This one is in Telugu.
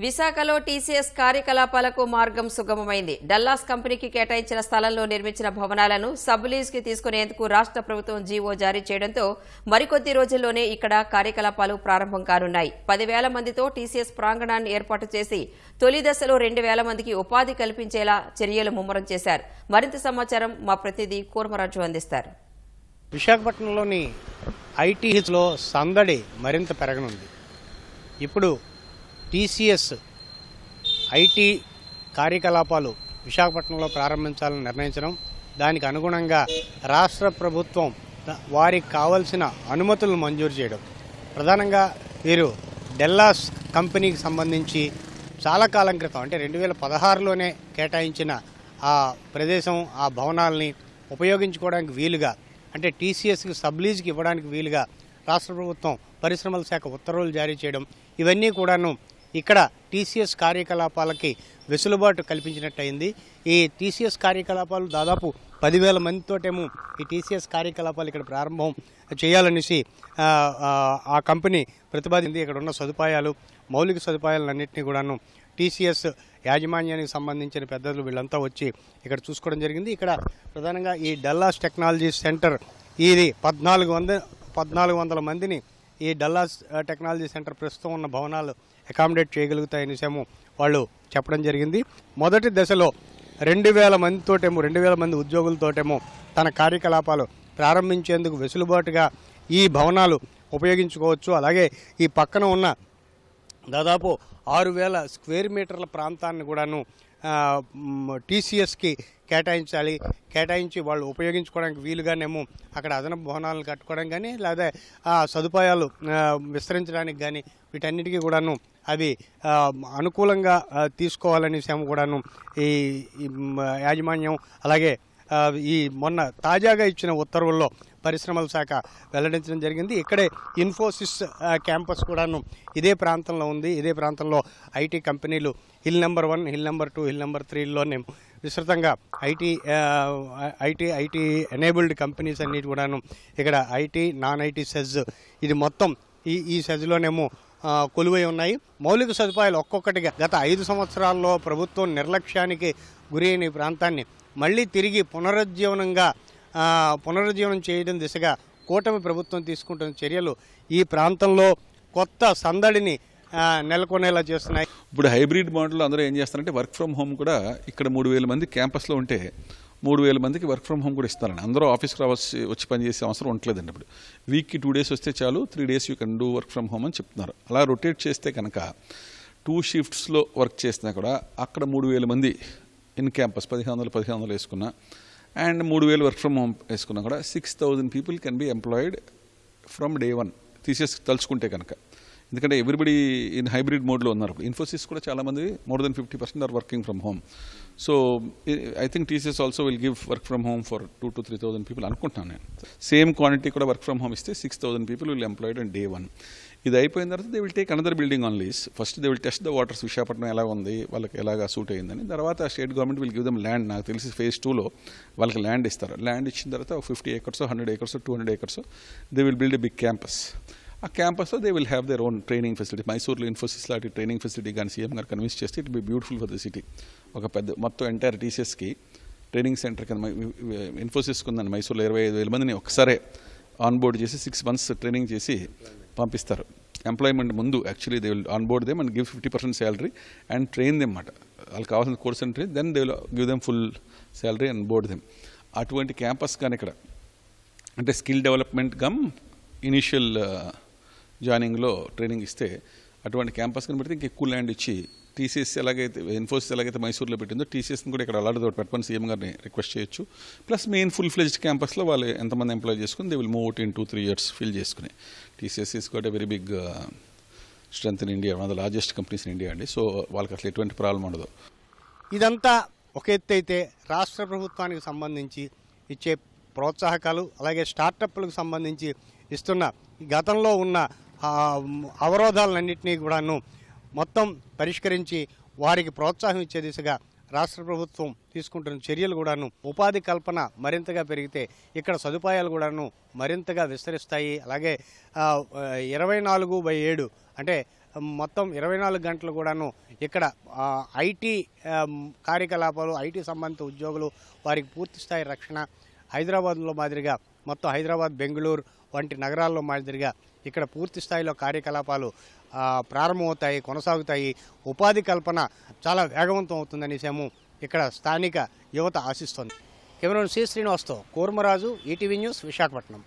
విశాఖలో టీసీఎస్ కార్యకలాపాలకు మార్గం సుగమమైంది. డల్లాస్ కంపెనీకి కేటాయించిన స్థలంలో నిర్మించిన భవనాలను సబ్ లీజ్కి తీసుకునేందుకు రాష్ట్ర ప్రభుత్వం జీవో జారీ చేయడంతో మరికొద్ది రోజుల్లోనే ఇక్కడ కార్యకలాపాలు ప్రారంభం కానున్నాయి. 10,000 మందితో టీసీఎస్ ప్రాంగణాన్ని ఏర్పాటు చేసి తొలి దశలో 2,000 మందికి ఉపాధి కల్పించేలా చర్యలు ముమ్మరం చేశారు. మరింత సమాచారం మా ప్రతినిధి కూర్మరాజు అందిస్తారు. విశాఖపట్నంలోని ఐటీలో సందడి మరింత పెరగనుంది. ఇప్పుడు టీసీఎస్ ఐటీ కార్యకలాపాలు విశాఖపట్నంలో ప్రారంభించాలని నిర్ణయించడం, దానికి అనుగుణంగా రాష్ట్ర ప్రభుత్వం వారికి కావలసిన అనుమతులను మంజూరు చేయడం. ప్రధానంగా వీరు డెల్లాస్ కంపెనీకి సంబంధించి చాలా కాలం క్రితం అంటే 2016లోనే కేటాయించిన ఆ ప్రదేశం, ఆ భవనాలని ఉపయోగించుకోవడానికి వీలుగా, అంటే టీసీఎస్కి సబ్లీజ్కి ఇవ్వడానికి వీలుగా రాష్ట్ర ప్రభుత్వం పరిశ్రమల శాఖ ఉత్తర్వులు జారీ చేయడం, ఇవన్నీ కూడాను ఇక్కడ టీసీఎస్ కార్యకలాపాలకి వెసులుబాటు కల్పించినట్టయింది. ఈ టీసీఎస్ కార్యకలాపాలు దాదాపు 10,000 మందితోటేమో ఈ టీసీఎస్ కార్యకలాపాలు ఇక్కడ ప్రారంభం చేయాలనేసి ఆ కంపెనీ ప్రతిపాదించింది. ఇక్కడ ఉన్న సదుపాయాలు, మౌలిక సదుపాయాలన్నింటినీ కూడాను టీసీఎస్ యాజమాన్యానికి సంబంధించిన పెద్దలు వీళ్ళంతా వచ్చి ఇక్కడ చూసుకోవడం జరిగింది. ఇక్కడ ప్రధానంగా ఈ డల్లాస్ టెక్నాలజీ సెంటర్, ఇది 1,400 మందిని ఈ డల్లాస్ టెక్నాలజీ సెంటర్ ప్రస్తుతం ఉన్న భవనాలు అకామిడేట్ చేయగలుగుతాయనేసేమో వాళ్ళు చెప్పడం జరిగింది. మొదటి దశలో 2,000 మందితోటేమో 2,000 మంది ఉద్యోగులతోటేమో తన కార్యకలాపాలు ప్రారంభించేందుకు వెసులుబాటుగా ఈ భవనాలు ఉపయోగించుకోవచ్చు. అలాగే ఈ పక్కన ఉన్న దాదాపు 6,000 స్క్వేర్ మీటర్ల ప్రాంతాన్ని కూడాను టీసీఎస్కి కేటాయించి వాళ్ళు ఉపయోగించుకోవడానికి వీలుగానేమో అక్కడ అదనపు భవనాలను కట్టుకోవడం కానీ, లేదా సదుపాయాలు విస్తరించడానికి కానీ, వీటన్నిటికీ కూడాను అవి అనుకూలంగా తీసుకోవాలనేసేమో కూడాను ఈ యాజమాన్యం, అలాగే ఈ మొన్న తాజాగా ఇచ్చిన ఉత్తర్వుల్లో పరిశ్రమల శాఖ వెల్లడించడం జరిగింది. ఇక్కడే ఇన్ఫోసిస్ క్యాంపస్ కూడాను ఇదే ప్రాంతంలో ఉంది. ఇదే ప్రాంతంలో ఐటీ కంపెనీలు hill number 1, hill number 2, hill number 3లోనే విస్తృతంగా ఐటీ ఎనేబుల్డ్ కంపెనీస్ అన్నిటి కూడాను ఇక్కడ ఐటీ, నాన్ ఐటీ సెజ్, ఇది మొత్తం ఈ సెజ్లోనేమో కొలువై ఉన్నాయి. మౌలిక సదుపాయాలు ఒక్కొక్కటిగా గత 5 సంవత్సరాల్లో ప్రభుత్వం నిర్లక్ష్యానికి గురైన ఈ ప్రాంతాన్ని మళ్ళీ తిరిగి పునరుజ్జీవనం చేయడం దిశగా కూటమి ప్రభుత్వం తీసుకుంటున్న చర్యలు ఈ ప్రాంతంలో కొత్త సందడిని నెలకొనేలా చేస్తున్నాయి. ఇప్పుడు హైబ్రిడ్ మోడల్లో అందరూ ఏం చేస్తారంటే వర్క్ ఫ్రమ్ హోమ్ కూడా ఇక్కడ 3,000 మంది క్యాంపస్లో ఉంటే 3,000 మందికి వర్క్ ఫ్రమ్ హోమ్ కూడా ఇస్తారండి. అందరూ ఆఫీస్కి వచ్చి పనిచేసే అవసరం ఉండలేదండి. ఇప్పుడు వీక్కి 2 days వస్తే చాలు, 3 days you can do work from home అని చెప్తున్నారు. అలా రొటేట్ చేస్తే కనుక 2 shiftsలో వర్క్ చేసినా కూడా అక్కడ 3,000 మంది ఇన్ క్యాంపస్ 1,500 వేసుకున్నా, అండ్ 3,000 వర్క్ ఫ్రమ్ హోమ్ వేసుకున్నా కూడా 6,000 people can be employed from day 1 తీసేసి తలుచుకుంటే కనుక. ఎందుకంటే ఎవ్రీబడి ఇన్ హైబ్రిడ్ మోడ్లో ఉన్నారు. ఇన్ఫోసిస్ కూడా చాలామంది more than 50% are working from home. So I think TCS also will give work from home for 2,000 to 3,000 people అనుకుంటున్నాను నేను. సేమ్ క్వాంటిటీ కూడా వర్క్ ఫ్రమ్ హోమ్ ఇస్తే 6,000 people will employed on day 1. ఇది అయిపోయిన తర్వాత they will take another building on lease. First they will test the waters, Visakhapatnam ఎలా ఉంది, వాళ్ళకి ఎలాగా సూట్ అయ్యిందని. తర్వాత state government will give them land. నాకు తెలిసి phase 2లో వాళ్ళకి ల్యాండ్ ఇస్తారు. ల్యాండ్ ఇచ్చిన తర్వాత 50 acres, 100 acres, 200 acres they will build a big campus. ఆ క్యాంపస్లో they will have their own training facility. మైసూర్లో ఇన్ఫోసిస్ లాంటి ట్రైనింగ్ ఫెసిలిటీ కానీ సీఎం గారు కన్విన్స్ చేస్తే it be beautiful for the city. ఒక పెద్ద మొత్తం ఎంటైర్ టీసీఎస్కి ట్రైనింగ్ సెంటర్ కింద ఇన్ఫోసిస్కి ఉందండి మైసూర్లో. 25,000 మందిని ఒకసారే ఆన్బోర్డ్ చేసి 6 months ట్రైనింగ్ చేసి పంపిస్తారు. ఎంప్లాయ్మెంట్ ముందు actually they will onboard them and give 50% salary and train them అన్నమాట. వాళ్ళకి కావాల్సిన course and train, then they will give them full salary and board them. అటువంటి క్యాంపస్ కానీ ఇక్కడ అంటే స్కిల్ డెవలప్మెంట్ గమ్ ఇనీషియల్ జాయినింగ్లో ట్రైనింగ్ ఇస్తే, అటువంటి క్యాంపస్ కానీ పెడితే ఇంకెక్కువ ల్యాండ్ ఇచ్చి టీసీఎస్ ఎలాగైతే ఇన్ఫోసిస్ ఎలాగైతే మైసూర్లో పెట్టిందో టీసీఎస్ని కూడా ఇక్కడ అలాంటి తోటి పెట్టమని సీఎం గారిని రిక్వెస్ట్ చేయొచ్చు. ప్లస్ మెయిన్ ఫుల్ ఫ్లెజ్డ్ క్యాంపస్లో వాళ్ళు ఎంతమంది ఎంప్లాయ్ చేసుకుని they will move out in 2-3 years fill చేసుకుని. TCS is got a very big strength in India, one of the largest companies in India అండి. సో వాళ్ళకి అసలు ఎటువంటి ప్రాబ్లం ఉండదు. ఇదంతా ఒక ఎత్తు అయితే రాష్ట్ర ప్రభుత్వానికి సంబంధించి ఇచ్చే ప్రోత్సాహకాలు, అలాగే స్టార్టప్లకు సంబంధించి ఇస్తున్న గతంలో ఉన్న అవరోధాలన్నింటినీ కూడాను మొత్తం పరిష్కరించి వారికి ప్రోత్సాహం ఇచ్చే దిశగా రాష్ట్ర ప్రభుత్వం తీసుకుంటున్న చర్యలు కూడాను ఉపాధి కల్పన మరింతగా పెరిగితే ఇక్కడ సదుపాయాలు కూడాను మరింతగా విస్తరిస్తాయి. అలాగే 24/7 అంటే మొత్తం 24 గంటలు కూడాను ఇక్కడ ఐటీ కార్యకలాపాలు, ఐటీ సంబంధిత ఉద్యోగులు వారికి పూర్తి స్థాయి రక్షణ. హైదరాబాద్లో మాదిరిగా మొత్తం హైదరాబాద్, బెంగళూరు వంటి నగరాల్లో మాదిరిగా ఇక్కడ పూర్తి స్థాయిలో కార్యకలాపాలు ప్రారంభమవుతాయి, కొనసాగుతాయి. ఉపాధి కల్పన చాలా వేగవంతం అవుతుందనేసేమో ఇక్కడ స్థానిక యువత ఆశిస్తోంది. కెమెరామెన్ సి శ్రీనివాస్తో కూర్మరాజు, ఈటీవీ న్యూస్, విశాఖపట్నం.